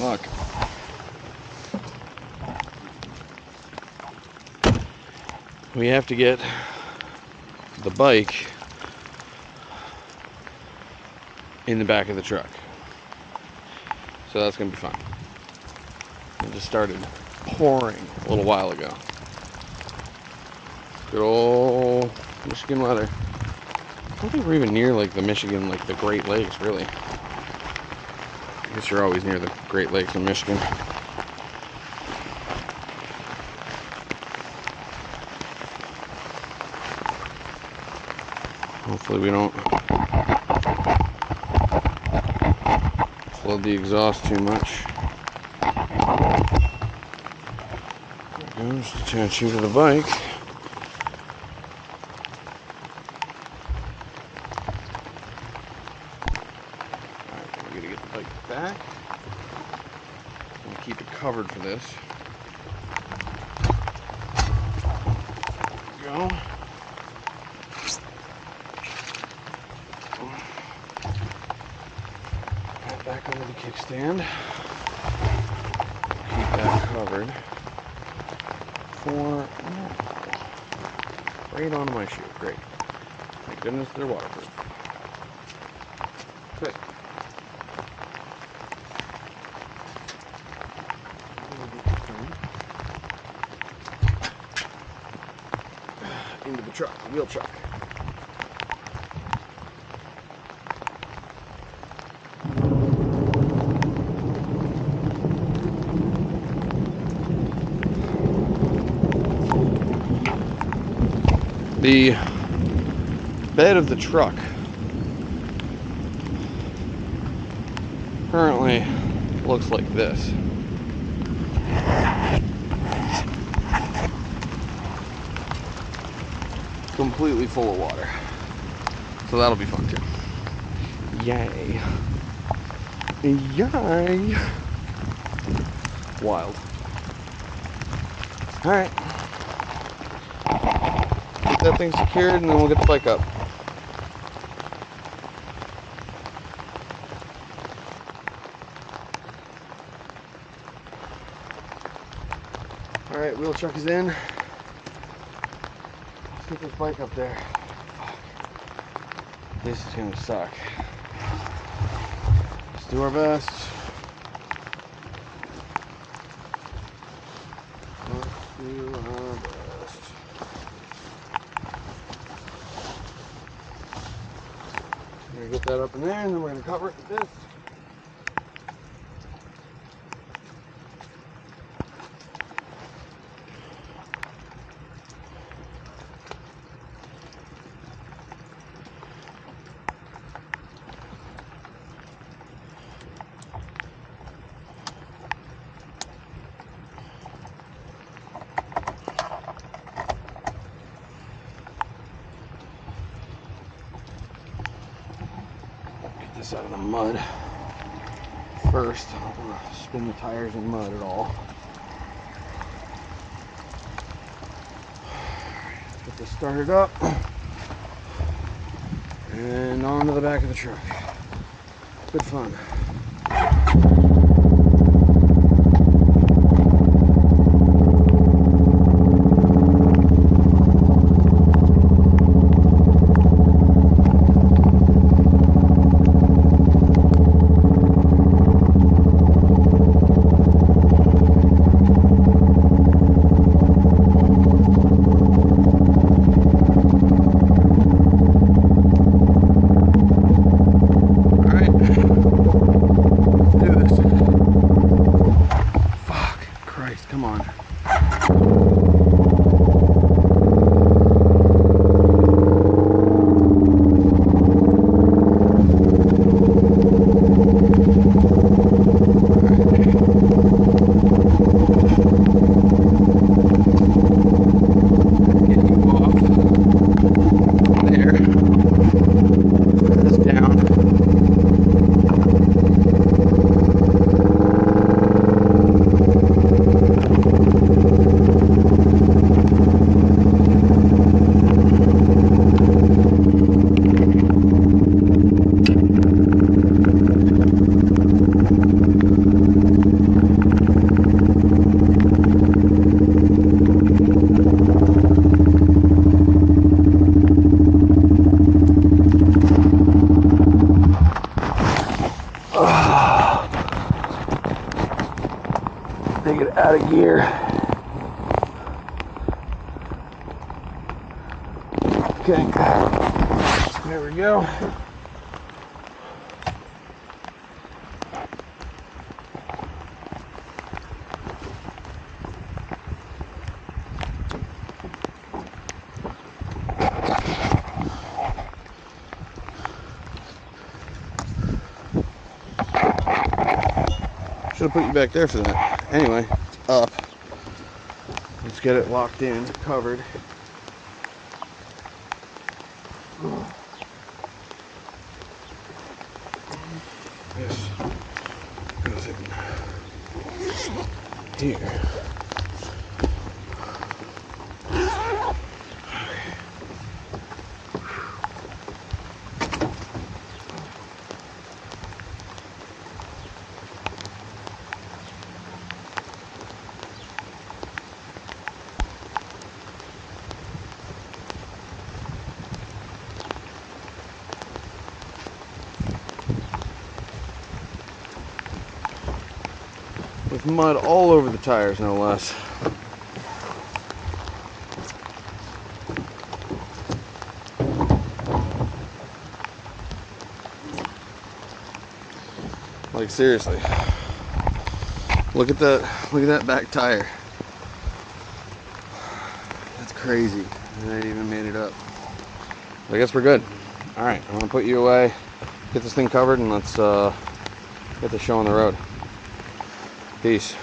luck. We have to get the bike in the back of the truck. So that's going to be fun. It just started pouring a little while ago. Good old Michigan weather. I don't think we're even near like the Michigan, like the Great Lakes, really. I guess you're always near the Great Lakes in Michigan. Hopefully we don't flood the exhaust too much. There we go, just attach you to the bike. Alright, we're gonna get the bike back. I'm gonna keep it covered for this. There we go. Back under the kickstand. Keep that covered for now. Right onto my shoe. Great. Thank goodness they're waterproof. Good. Into the truck, the wheel chuck. The bed of the truck currently looks like this. Completely full of water. So that'll be fun too. Yay. Yay. Wild. Alright. Get that thing secured and then we'll get the bike up. Alright, wheel chuck is in. Let's get this bike up there. Fuck. This is gonna suck. Let's do our best. Let's do our best. We're gonna get that up in there and then we're gonna cover it with this. This out of the mud first. I don't want to spin the tires in mud at all. Get this started up and onto the back of the truck. Good fun. Do this. take it out of gear. Okay, there we go. Should have put you back there for that. Anyway, it's up. Let's get it locked in, covered. This goes in here. With mud all over the tires, no less. Like seriously, look at that back tire. That's crazy. I even made it up. I guess we're good. All right, I'm gonna put you away, get this thing covered, and let's get the show on the road. Peace.